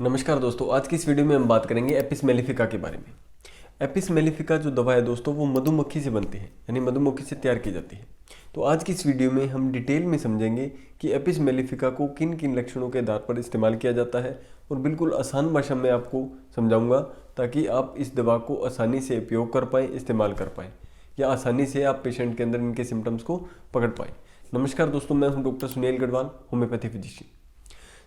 नमस्कार दोस्तों, आज की इस वीडियो में हम बात करेंगे एपिस मेलिफिका के बारे में। एपिस मेलिफिका जो दवा है दोस्तों, वो मधुमक्खी से बनती है, यानी मधुमक्खी से तैयार की जाती है। तो आज की इस वीडियो में हम डिटेल में समझेंगे कि एपिस मेलिफिका को किन किन लक्षणों के आधार पर इस्तेमाल किया जाता है, और बिल्कुल आसान भाषा में आपको समझाऊंगा ताकि आप इस दवा को आसानी से उपयोग कर पाएँ, इस्तेमाल कर पाएँ, या आसानी से आप पेशेंट के अंदर इनके सिम्टम्स को पकड़ पाएँ। नमस्कार दोस्तों, मैं हूँ doctor Sunil Garhwal, homeopathy physician.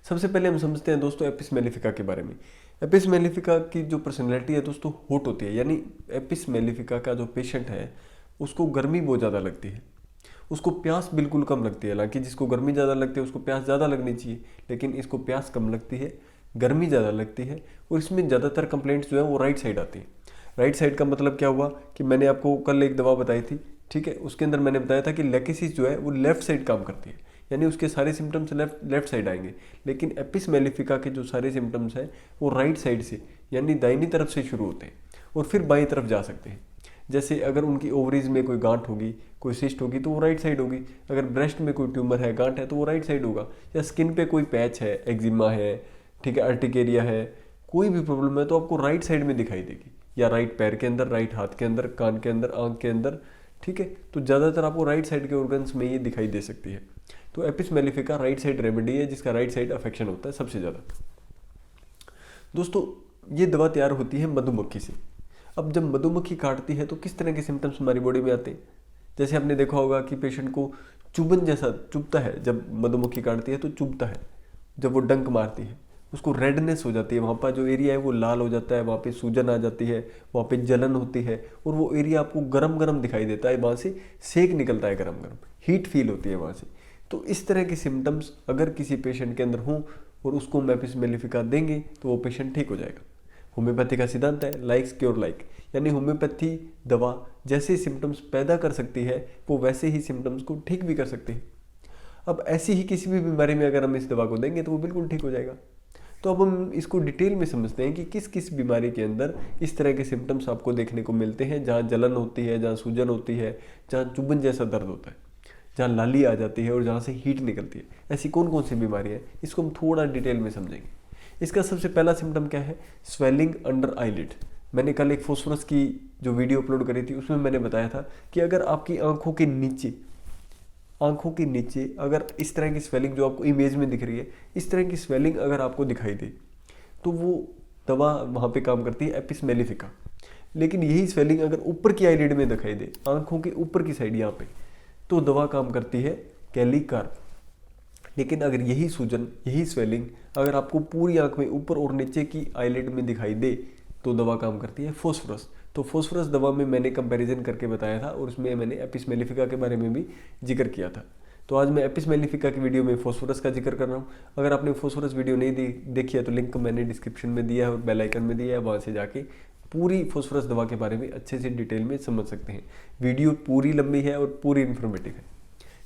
सबसे पहले हम समझते हैं दोस्तों एपिस मेलिफिका के बारे में। एपिस मेलिफिका की जो पर्सनैलिटी है दोस्तों, हॉट होती है, यानी एपिस मेलिफिका का जो पेशेंट है उसको गर्मी बहुत ज़्यादा लगती है, उसको प्यास बिल्कुल कम लगती है। हालांकि जिसको गर्मी ज़्यादा लगती है उसको प्यास ज़्यादा लगनी चाहिए, लेकिन इसको प्यास कम लगती है, गर्मी ज़्यादा लगती है। और इसमें ज़्यादातर कंप्लेंट्स जो है वो राइट साइड आती है। राइट साइड का मतलब क्या हुआ कि मैंने आपको कल एक दवा बताई थी, ठीक है, उसके अंदर मैंने बताया था कि लेकेसिस जो है वो लेफ्ट साइड काम करती है, यानी उसके सारे सिम्टम्स लेफ्ट साइड आएंगे। लेकिन एपिस मेलिफिका के जो सारे सिम्टम्स हैं वो राइट साइड से, यानी दाहिनी तरफ से शुरू होते हैं और फिर बाईं तरफ जा सकते हैं। जैसे अगर उनकी ओवरीज में कोई गांठ होगी, कोई सिस्ट होगी, तो वो राइट साइड होगी। अगर ब्रेस्ट में कोई ट्यूमर है, गांठ है, तो वो राइट साइड होगा। या स्किन पे कोई पैच है, एक्जिमा है, ठीक है, अर्टिकेरिया है, कोई भी प्रॉब्लम है तो आपको राइट साइड में दिखाई देगी, या राइट पैर के अंदर, राइट हाथ के अंदर, कान के अंदर, आंख के अंदर, ठीक है। तो ज़्यादातर आपको राइट साइड के ऑर्गन्स में ये दिखाई दे सकती है। तो Apis mellifica right side remedy है जिसका राइट साइड अफेक्शन होता है सबसे ज़्यादा। दोस्तों ये दवा तैयार होती है मधुमक्खी से। अब जब मधुमक्खी काटती है तो किस तरह के सिम्टम्स हमारी बॉडी में आते हैं। जैसे आपने देखा होगा कि पेशेंट को चुभन जैसा चुभता है, जब मधुमक्खी काटती है तो चुभता है। जब वो डंक मारती है उसको रेडनेस हो जाती है, वहाँ पर जो एरिया है वो लाल हो जाता है, वहाँ पे सूजन आ जाती है, वहाँ पे जलन होती है, और वो एरिया आपको गरम गरम दिखाई देता है, वहाँ से सेक निकलता है, गरम गरम हीट फील होती है वहाँ से। तो इस तरह के सिम्टम्स अगर किसी पेशेंट के अंदर हों और उसको हम एपिस मेलिफिका देंगे तो वो पेशेंट ठीक हो जाएगा। होम्योपैथी का सिद्धांत है लाइक्स क्योर लाइक, यानी होम्योपैथी दवा जैसे सिम्टम्स पैदा कर सकती है वो वैसे ही सिम्टम्स को ठीक भी कर सकती है। अब ऐसी ही किसी भी बीमारी में अगर हम इस दवा को देंगे तो वो बिल्कुल ठीक हो जाएगा। तो अब हम इसको डिटेल में समझते हैं कि किस किस बीमारी के अंदर इस तरह के सिम्टम्स आपको देखने को मिलते हैं, जहाँ जलन होती है, जहाँ सूजन होती है, जहाँ चुभन जैसा दर्द होता है, जहाँ लाली आ जाती है और जहाँ से हीट निकलती है। ऐसी कौन कौन सी बीमारी है, इसको हम थोड़ा डिटेल में समझेंगे। इसका सबसे पहला सिम्टम क्या है? Swelling under eyelid. मैंने कल एक फॉस्फोरस की जो वीडियो अपलोड करी थी उसमें मैंने बताया था कि अगर आपकी आंखों के नीचे अगर इस तरह की स्वेलिंग जो आपको इमेज में दिख रही है, इस तरह की स्वेलिंग अगर आपको दिखाई दे तो वो दवा वहाँ पे काम करती है एपिस मेलिफिका। लेकिन यही स्वेलिंग अगर ऊपर की आईलिड में दिखाई दे, आंखों के ऊपर की साइड यहाँ पे, तो दवा काम करती है कैलीकार्प। लेकिन अगर यही सूजन, यही स्वेलिंग अगर आपको पूरी आंख में ऊपर और नीचे की आईलिड में दिखाई दे तो दवा काम करती है फॉस्फोरस। तो फॉस्फोरस दवा में मैंने कंपैरिजन करके बताया था और उसमें मैंने एपिस मेलिफिका के बारे में भी जिक्र किया था। तो आज मैं एपिस मेलिफिका की वीडियो में फॉस्फोरस का जिक्र कर रहा हूँ। अगर आपने फॉस्फोरस वीडियो नहीं देखी है तो लिंक मैंने डिस्क्रिप्शन में दिया है और बेल आइकन में दिया है, वहाँ से जाके पूरी फॉस्फोरस दवा के बारे में अच्छे से डिटेल में समझ सकते हैं। वीडियो पूरी लंबी है और पूरी इन्फॉर्मेटिव है,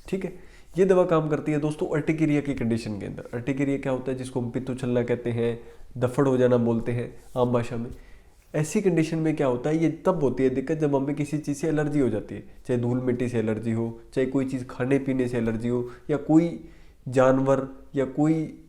ठीक है। ये दवा काम करती है दोस्तों अर्टिकेरिया की कंडीशन के अंदर। अर्टिकेरिया क्या होता है? जिसको हम पित्त उछलना कहते हैं, दफड़ हो जाना बोलते हैं आम भाषा में। ऐसी कंडीशन में क्या होता है, ये तब होती है दिक्कत जब हमें किसी चीज़ से एलर्जी हो जाती है, चाहे धूल मिट्टी से एलर्जी हो, चाहे कोई चीज़ खाने पीने से एलर्जी हो, या कोई जानवर, या कोई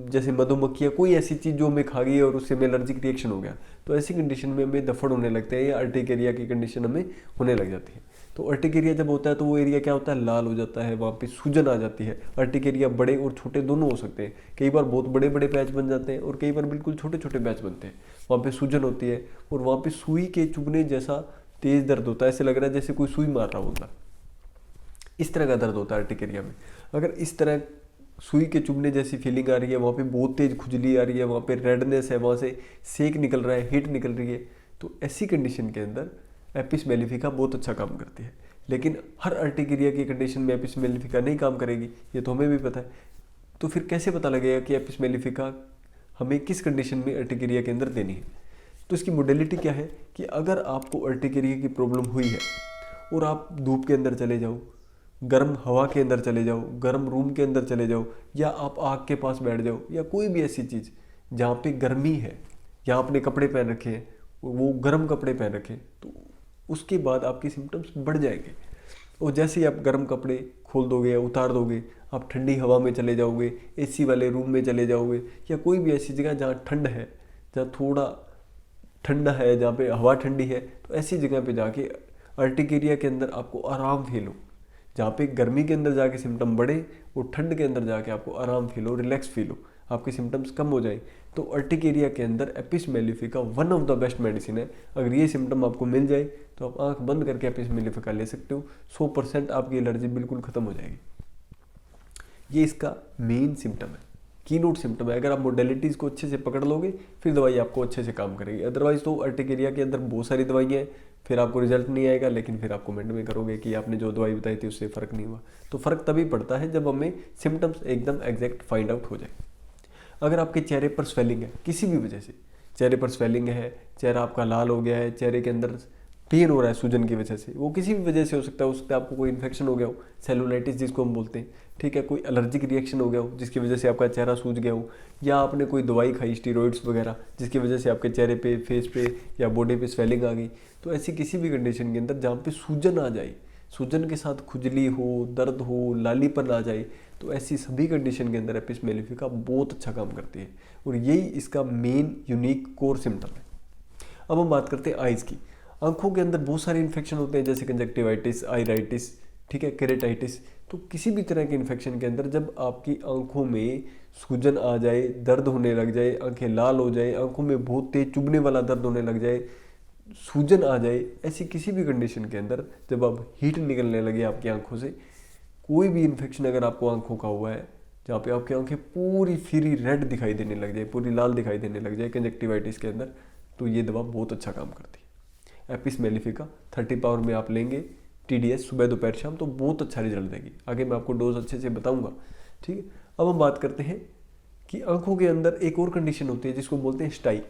जैसे मधुमक्खी या कोई ऐसी चीज़ जो हमें खा गई और उससे हमें एलर्जिक रिएक्शन हो गया। तो ऐसी कंडीशन में हमें दफड़ होने लगते हैं या अर्टिकेरिया की कंडीशन हमें होने लग जाती है। तो अर्टिकेरिया जब होता है तो वो एरिया क्या होता है? लाल हो जाता है, वहाँ पे सूजन आ जाती है। अर्टिकेरिया बड़े और छोटे दोनों हो सकते हैं। कई बार बहुत बड़े बड़े पैच बन जाते हैं और कई बार बिल्कुल छोटे छोटे पैच बनते हैं। वहाँ पे सूजन होती है और वहाँ पे सुई के चुभने जैसा तेज दर्द होता है, ऐसे लग रहा है जैसे कोई सुई मार रहा होता। इस तरह का दर्द होता है अर्टिकेरिया में। अगर इस तरह सुई के चुभने जैसी फीलिंग आ रही है, वहाँ पे बहुत तेज खुजली आ रही है, वहाँ पे रेडनेस है, वहाँ से सेक निकल रहा है, हीट निकल रही है, तो ऐसी कंडीशन के अंदर एपिस मेलिफिका बहुत अच्छा काम करती है। लेकिन हर अर्टिकेरिया की कंडीशन में एपिस मेलिफिका नहीं काम करेगी, ये तो हमें भी पता है। तो फिर कैसे पता लगेगा कि एपिस मेलिफिका हमें किस कंडीशन में अर्टिकेरिया के अंदर देनी है? तो इसकी मोडेलिटी क्या है कि अगर आपको अर्टिकेरिया की प्रॉब्लम हुई है और आप धूप के अंदर चले जाओ, गर्म हवा के अंदर चले जाओ, गर्म रूम के अंदर चले जाओ, या आप आग के पास बैठ जाओ, या कोई भी ऐसी चीज़ जहाँ पे गर्मी है, या आपने कपड़े पहन रखे हैं, वो गर्म कपड़े पहन रखे, तो उसके बाद आपके सिम्टम्स बढ़ जाएंगे। और जैसे ही आप गर्म कपड़े खोल दोगे या उतार दोगे, आप ठंडी हवा में चले जाओगे, एसी वाले रूम में चले जाओगे, या कोई भी ऐसी जगह जहाँ ठंड है, जहाँ थोड़ा ठंडा है, जहाँ पे हवा ठंडी है, तो ऐसी जगह पे जाके अर्टिकेरिया के अंदर आपको आराम फील हो। जहाँ पे गर्मी के अंदर जाके सिम्टम बढ़े, वो ठंड के अंदर जाके आपको आराम फील हो, रिलैक्स फील हो, आपके सिम्टम्स कम हो जाए, तो अर्टिकेरिया के अंदर Apis mellifica one of the best medicine है। अगर ये सिम्टम आपको मिल जाए तो आप आंख बंद करके एपिस मेलिफिका ले सकते हो, 100% आपकी एलर्जी बिल्कुल खत्म हो जाएगी। ये इसका मेन सिम्टम है, कीनोट सिम्टम है। अगर आप मोडेलिटीज़ को अच्छे से पकड़ लोगे फिर दवाई आपको अच्छे से काम करेगी। अदरवाइज तो अर्टिकेरिया के अंदर बहुत सारी दवाइयाँ हैं, फिर आपको रिजल्ट नहीं आएगा, लेकिन फिर आप कमेंट में करोगे कि आपने जो दवाई बताई थी उससे फ़र्क नहीं हुआ। तो फ़र्क तभी पड़ता है जब हमें सिम्टम्स एकदम एग्जैक्ट फाइंड आउट हो जाए। अगर आपके चेहरे पर स्वेलिंग है किसी भी वजह से, चेहरे पर स्वेलिंग है, चेहरा आपका लाल हो गया है, चेहरे के अंदर पेन हो रहा है सूजन की वजह से, वो किसी भी वजह से हो सकता है आपको कोई इन्फेक्शन हो गया हो, सेलुलाइटिस जिसको हम बोलते हैं, ठीक है, कोई एलर्जिक रिएक्शन हो गया हो जिसकी वजह से आपका चेहरा सूज गया हो, या आपने कोई दवाई खाई स्टीरॉइड्स वगैरह जिसकी वजह से आपके चेहरे पे, फेस पे या बॉडी पे स्वेलिंग आ गई, तो ऐसी किसी भी कंडीशन के अंदर जहाँ पे सूजन आ जाए, सूजन के साथ खुजली हो, दर्द हो, लालीपन आ जाए, तो ऐसी सभी कंडीशन के अंदर एपिस मेलिफिका बहुत अच्छा काम करती है और यही इसका मेन यूनिक कोर सिम्टम है। अब हम बात करते हैं आइज़ की। आंखों के अंदर बहुत सारे इन्फेक्शन होते हैं जैसे कंजक्टिवाइटिस, आइराइटिस, ठीक है, केरेटाइटिस। तो किसी भी तरह के इन्फेक्शन के अंदर जब आपकी आंखों में सूजन आ जाए, दर्द होने लग जाए, आंखें लाल हो जाए, आंखों में बहुत तेज चुभने वाला दर्द होने लग जाए, सूजन आ जाए, ऐसी किसी भी कंडीशन के अंदर जब अब हीट निकलने लगे आपकी आंखों से, कोई भी इन्फेक्शन अगर आपको आंखों का हुआ है जहाँ पे आपकी आंखें पूरी फिरी रेड दिखाई देने लग जाए, पूरी लाल दिखाई देने लग जाए कंजक्टिवाइटिस के अंदर, तो ये दवा बहुत अच्छा काम करती है। एपिस मेलिफिका 30 पावर में आप लेंगे TDS सुबह दोपहर शाम, तो बहुत अच्छा रिजल्ट देगी। आगे मैं आपको डोज अच्छे से बताऊंगा, ठीक है। अब हम बात करते हैं कि आंखों के अंदर एक और कंडीशन होती है जिसको बोलते हैं स्टाई।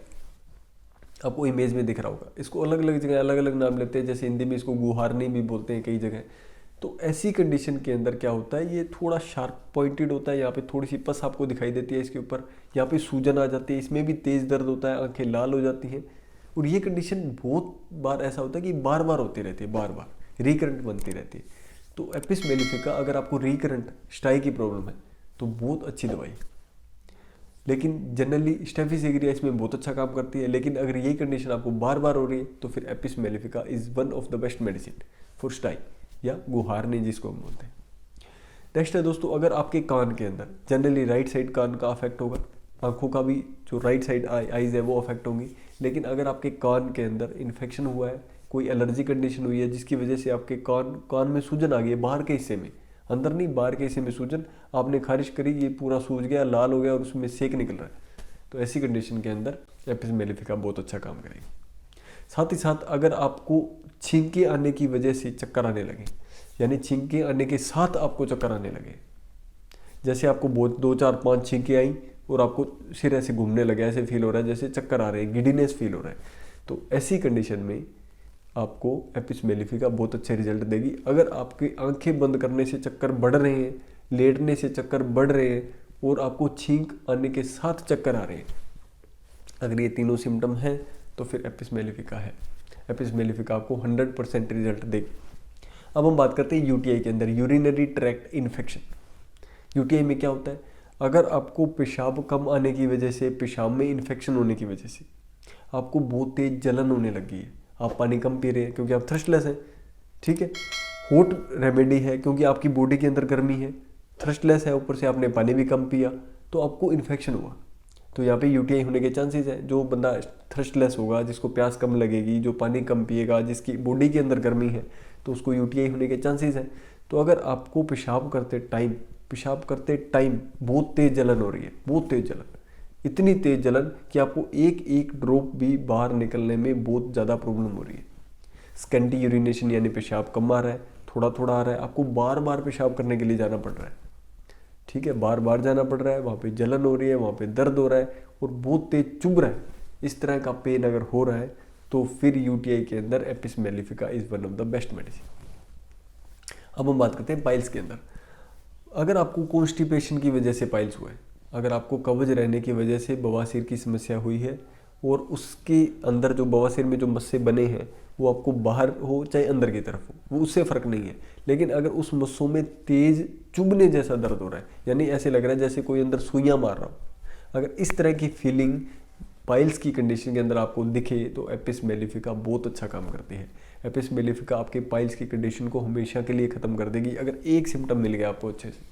आपको इमेज में दिख रहा होगा, इसको अलग अलग जगह अलग अलग नाम लेते हैं, जैसे हिंदी में इसको गुहारनी भी बोलते हैं कई जगह। तो ऐसी कंडीशन के अंदर क्या होता है, ये थोड़ा शार्प पॉइंटेड होता है, यहाँ पे थोड़ी सी पस आपको दिखाई देती है इसके ऊपर, यहाँ पे सूजन आ जाती है, इसमें भी तेज़ दर्द होता है, आंखें लाल हो जाती हैं। और ये कंडीशन बहुत बार ऐसा होता है कि बार बार होती रहती है, बार बार रिकरेंट बनती रहती है। तो एपिस मेलिफिका अगर आपको रिकरेंट स्टाई की प्रॉब्लम है तो बहुत अच्छी दवाई है। लेकिन जनरली स्टेफिस एग्रिया इसमें बहुत अच्छा काम करती है, लेकिन अगर यही कंडीशन आपको बार बार हो रही है तो फिर apis mellifica is one of the best medicine for stye या गुहारनी जिसको हम बोलते हैं। नेक्स्ट है दोस्तों, अगर आपके कान के अंदर जनरली राइट साइड कान का अफेक्ट होगा, आंखों का भी जो राइट साइड आईज है वो अफेक्ट होंगी, लेकिन अगर आपके कान के अंदर इन्फेक्शन हुआ है, कोई एलर्जी कंडीशन हुई है जिसकी वजह से आपके कान में सूजन आ गई है, बाहर के हिस्से में, अंदर नहीं बाहर के हिस्से में सूजन, आपने खारिश करी, ये पूरा सूज गया, लाल हो गया और उसमें सेक निकल रहा है, तो ऐसी कंडीशन के अंदर एपिस मेलिफिका बहुत अच्छा काम करेगी। साथ ही साथ अगर आपको छींके आने की वजह से चक्कर आने लगे, यानी छींके आने के साथ आपको चक्कर आने लगे, जैसे आपको बहुत 2 4 5 छींके आई और आपको सिर ऐसे घूमने लगे, ऐसे फील हो रहा है जैसे चक्कर आ रहे हैं, गिडीनेस फील हो रहा है, तो ऐसी कंडीशन में आपको एपिस मेलिफिका बहुत अच्छे रिजल्ट देगी। अगर आपकी आंखें बंद करने से चक्कर बढ़ रहे हैं, लेटने से चक्कर बढ़ रहे हैं और आपको छींक आने के साथ चक्कर आ रहे हैं, अगर ये तीनों सिम्टम हैं तो फिर एपिस मेलिफिका है। एपिस मेलिफिका आपको 100% रिजल्ट देगी। अब हम बात करते हैं यूटीआई के अंदर, यूरिनरी ट्रैक्ट इन्फेक्शन। यूटीआई में क्या होता है, अगर आपको पेशाब कम आने की वजह से, पेशाब में इन्फेक्शन होने की वजह से आपको बहुत तेज जलन होने लगी है, आप पानी कम पी रहे हैं क्योंकि आप थ्रस्टलेस हैं, ठीक है, हॉट रेमेडी है क्योंकि आपकी बॉडी के अंदर गर्मी है, थ्रस्टलेस है, ऊपर से आपने पानी भी कम पिया तो आपको इन्फेक्शन हुआ, तो यहाँ पे यूटीआई होने के चांसेस हैं। जो बंदा थ्रस्टलेस होगा, जिसको प्यास कम लगेगी, जो पानी कम पिएगा, जिसकी बॉडी के अंदर गर्मी है, तो उसको यूटीआई होने के चांसेस हैं। तो अगर आपको पेशाब करते टाइम बहुत तेज़ जलन हो रही है, बहुत तेज़ जलन, इतनी तेज़ जलन कि आपको एक एक ड्रॉप भी बाहर निकलने में बहुत ज़्यादा प्रॉब्लम हो रही है, स्कैंटी यूरिनेशन यानी पेशाब कम आ रहा है, थोड़ा थोड़ा आ रहा है, आपको बार बार पेशाब करने के लिए जाना पड़ रहा है, ठीक है, बार बार जाना पड़ रहा है, वहाँ पे जलन हो रही है, वहाँ पे दर्द हो रहा है और बहुत तेज चुभ रहा है, इस तरह का पेन अगर हो रहा है तो फिर यूटीआई के अंदर Apis mellifica is one of the best medicine. अब हम बात करते हैं पाइल्स के अंदर। अगर आपको कॉन्स्टिपेशन की वजह से पाइल्स हुआ है, अगर आपको कब्ज रहने की वजह से बवासीर की समस्या हुई है और उसके अंदर जो बवासीर में जो मस्से बने हैं वो आपको बाहर हो चाहे अंदर की तरफ हो, वो उससे फ़र्क नहीं है। लेकिन अगर उस मस्सों में तेज़ चुभने जैसा दर्द हो रहा है, यानी ऐसे लग रहा है जैसे कोई अंदर सुइयाँ मार रहा हो, अगर इस तरह की फीलिंग पाइल्स की कंडीशन के अंदर आपको दिखे तो एपिस मेलिफिका बहुत अच्छा काम करती है। एपिस मेलिफिका आपके पाइल्स की कंडीशन को हमेशा के लिए ख़त्म कर देगी अगर एक सिम्टम मिल गया आपको अच्छे से।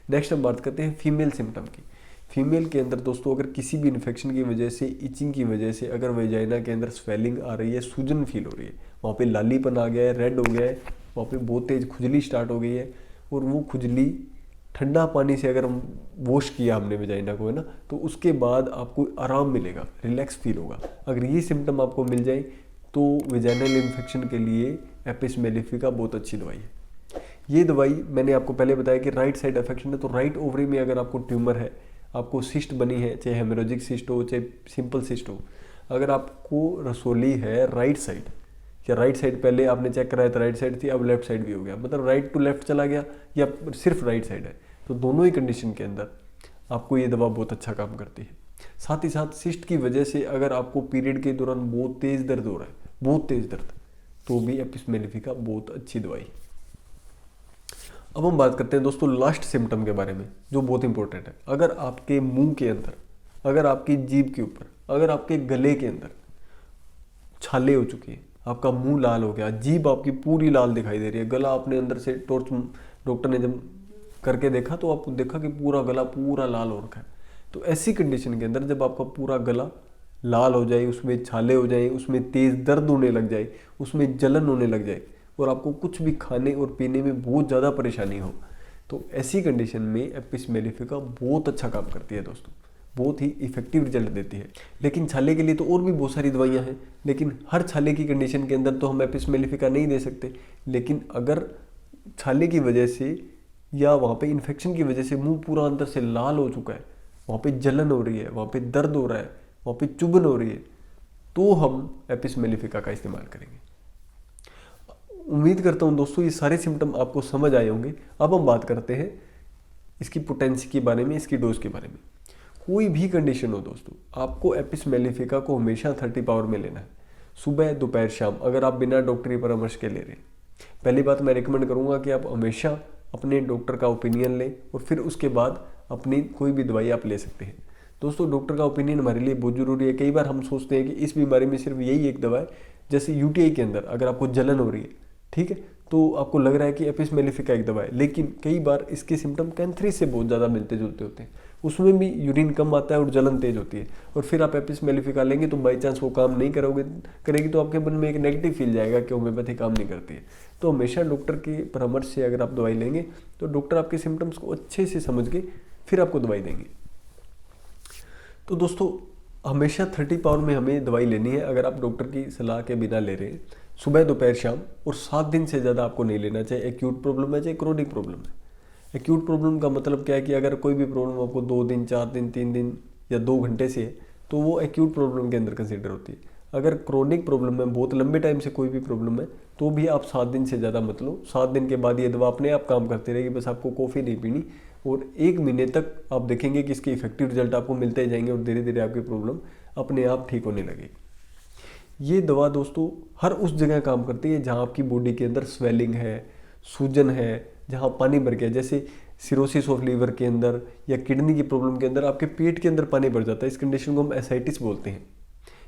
नेक्स्ट हम बात करते हैं फीमेल सिम्टम की। फीमेल के अंदर दोस्तों अगर किसी भी इन्फेक्शन की वजह से, इचिंग की वजह से अगर वेजाइना के अंदर स्वेलिंग आ रही है, सूजन फील हो रही है, वहाँ पे लालीपन आ गया है, रेड हो गया है, वहाँ पे बहुत तेज़ खुजली स्टार्ट हो गई है, और वो खुजली ठंडा पानी से अगर हम वॉश किया हमने वेजाइना को, है ना, तो उसके बाद आपको आराम मिलेगा, रिलैक्स फील होगा। अगर ये सिम्टम आपको मिल जाए तो वेजाइनल इन्फेक्शन के लिए एपिस मेलिफिका बहुत अच्छी दवाई है। ये दवाई मैंने आपको पहले बताया कि राइट साइड अफेक्शन है, तो राइट ओवरी में अगर आपको ट्यूमर है, आपको सिस्ट बनी है, चाहे हेमोरेजिक सिस्ट हो चाहे सिंपल सिस्ट हो, अगर आपको रसोली है राइट साइड, या राइट साइड पहले आपने चेक कराया था राइट साइड थी, अब लेफ्ट साइड भी हो गया, मतलब राइट टू लेफ्ट चला गया या सिर्फ राइट साइड है, तो दोनों ही कंडीशन के अंदर आपको ये दवा बहुत अच्छा काम करती है। साथ ही साथ सिस्ट की वजह से अगर आपको पीरियड के दौरान बहुत तेज़ दर्द हो रहा है, बहुत तेज़ दर्द, तो भी एपिस मेलिफिका बहुत अच्छी दवाई है। अब हम बात करते हैं दोस्तों लास्ट सिम्टम के बारे में, जो बहुत इंपॉर्टेंट है। अगर आपके मुंह के अंदर, अगर आपकी जीभ के ऊपर, अगर आपके गले के अंदर छाले हो चुकी है, आपका मुंह लाल हो गया, जीभ आपकी पूरी लाल दिखाई दे रही है, गला आपने अंदर से टॉर्च डॉक्टर ने जब करके देखा तो आपको देखा कि पूरा गला पूरा लाल हो रखा है, तो ऐसी कंडीशन के अंदर जब आपका पूरा गला लाल हो जाए, उसमें छाले हो जाए, उसमें तेज़ दर्द होने लग जाए, उसमें जलन होने लग जाए, और आपको कुछ भी खाने और पीने में बहुत ज़्यादा परेशानी हो, तो ऐसी कंडीशन में एपिस मेलिफिका बहुत अच्छा काम करती है दोस्तों, बहुत ही इफेक्टिव रिजल्ट देती है। लेकिन छाले के लिए तो और भी बहुत सारी दवाइयाँ हैं, लेकिन हर छाले की कंडीशन के अंदर तो हम एपिस मेलिफिका नहीं दे सकते। लेकिन अगर छाले की वजह से या वहाँ पे इन्फेक्शन की वजह से मुंह पूरा अंदर से लाल हो चुका है, वहाँ पे जलन हो रही है, वहाँ पे दर्द हो रहा है, वहाँ पे चुभन हो रही है, तो हम एपिस मेलिफिका का इस्तेमाल करेंगे। उम्मीद करता हूँ दोस्तों ये सारे सिम्टम आपको समझ आए होंगे। अब हम बात करते हैं इसकी पोटेंसी के बारे में, इसकी डोज के बारे में। कोई भी कंडीशन हो दोस्तों, आपको एपिस मेलिफिका को हमेशा 30 पावर में लेना है, सुबह दोपहर शाम, अगर आप बिना डॉक्टरी परामर्श के ले रहे हैं। पहली बात मैं रिकमेंड करूँगा कि आप हमेशा अपने डॉक्टर का ओपिनियन लें, और फिर उसके बाद अपनी कोई भी दवाई आप ले सकते हैं। दोस्तों डॉक्टर का ओपिनियन हमारे लिए बहुत ज़रूरी है। कई बार हम सोचते हैं कि इस बीमारी में सिर्फ यही एक दवा है, जैसे यूटीआई के अंदर अगर आपको जलन हो रही है, ठीक है, तो आपको लग रहा है कि एपिस मेलिफिका एक दवा है, लेकिन कई बार इसके सिम्टम कैंथरी से बहुत ज़्यादा मिलते जुलते होते हैं, उसमें भी यूरिन कम आता है और जलन तेज होती है, और फिर आप एपिस मेलिफिका लेंगे तो बाई चांस वो काम नहीं करेगी तो आपके मन में एक नेगेटिव फील जाएगा कि होम्योपैथी काम नहीं करती है। तो हमेशा डॉक्टर के परामर्श से अगर आप दवाई लेंगे तो डॉक्टर आपके सिम्टम्स को अच्छे से समझ के फिर आपको दवाई देंगे। तो दोस्तों हमेशा 30 पावर में हमें दवाई लेनी है अगर आप डॉक्टर की सलाह के बिना ले रहे हैं, सुबह दोपहर शाम, और 7 दिन से ज़्यादा आपको नहीं लेना, चाहे एक्यूट प्रॉब्लम है चाहे क्रोनिक प्रॉब्लम है। एक्यूट प्रॉब्लम का मतलब क्या है कि अगर कोई भी प्रॉब्लम आपको 2 दिन 4 दिन 3 दिन या 2 घंटे से है तो वो एक्यूट प्रॉब्लम के अंदर कंसिडर होती है। अगर क्रोनिक प्रॉब्लम है, बहुत लंबे टाइम से कोई भी प्रॉब्लम है, तो भी आप 7 दिन से ज़्यादा मत लो। 7 दिन के बाद ये दवा अपने आप काम करती रहेगी, बस आपको कॉफ़ी नहीं पीनी, और 1 महीने तक आप देखेंगे कि इसके इफेक्टिव रिजल्ट आपको मिलते ही जाएंगे और धीरे धीरे आपकी प्रॉब्लम अपने आप ठीक होने लगेगी। ये दवा दोस्तों हर उस जगह काम करती है जहाँ आपकी बॉडी के अंदर स्वेलिंग है, सूजन है, जहाँ पानी भर गया, जैसे सिरोसिस ऑफ लीवर के अंदर या किडनी की प्रॉब्लम के अंदर आपके पेट के अंदर पानी भर जाता है। इस कंडीशन को हम एसाइटिस बोलते हैं।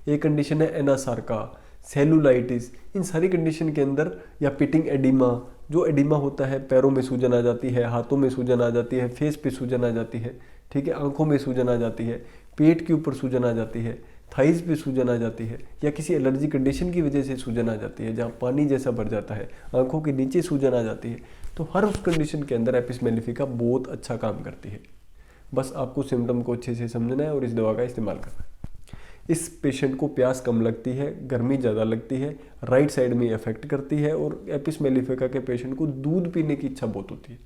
एक कंडीशन है एनासार्का, सेलुलाइटिस, इन सारी कंडीशन के अंदर, या पिटिंग एडिमा, जो एडिमा होता है, पैरों में सूजन आ जाती है, हाथों में सूजन आ जाती है, फेस पे सूजन आ जाती है, ठीक है, आंखों में सूजन आ जाती है, पेट के ऊपर सूजन आ जाती है, थाइज पे सूजन आ जाती है, या किसी एलर्जी कंडीशन की वजह से सूजन आ जाती है, जहाँ पानी जैसा भर जाता है, आंखों के नीचे सूजन आ जाती है, तो हर उस कंडीशन के अंदर एपिस मेलिफिका बहुत अच्छा काम करती है। बस आपको सिम्टम को अच्छे से समझना है और इस दवा का इस्तेमाल करना है। इस पेशेंट को प्यास कम लगती है, गर्मी ज़्यादा लगती है, राइट साइड में इफेक्ट करती है, और एपिस मेलिफिका के पेशेंट को दूध पीने की इच्छा बहुत होती है,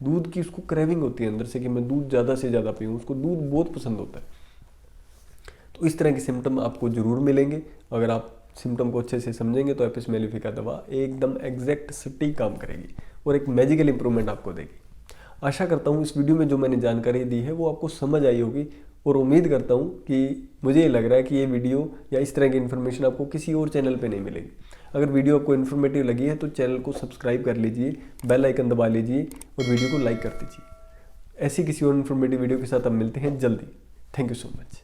दूध की उसको क्रेविंग होती है अंदर से कि मैं दूध ज़्यादा से ज़्यादा पीऊँ, उसको दूध बहुत पसंद होता है। तो इस तरह के सिम्टम आपको ज़रूर मिलेंगे। अगर आप सिम्टम को अच्छे से समझेंगे तो एपिस मेलिफिका दवा एकदम एग्जैक्ट सटीक काम करेगी और एक मैजिकल इंप्रूवमेंट आपको देगी। आशा करता हूँ इस वीडियो में जो मैंने जानकारी दी है वो आपको समझ आई होगी और उम्मीद करता हूँ कि मुझे ये लग रहा है कि ये वीडियो या इस तरह की इन्फॉर्मेशन आपको किसी और चैनल पे नहीं मिलेगी। अगर वीडियो आपको इन्फॉर्मेटिव लगी है तो चैनल को सब्सक्राइब कर लीजिए, बेल आइकन दबा लीजिए और वीडियो को लाइक कर दीजिए। ऐसी किसी और इन्फॉर्मेटिव वीडियो के साथ हम मिलते हैं जल्दी। Thank you so much.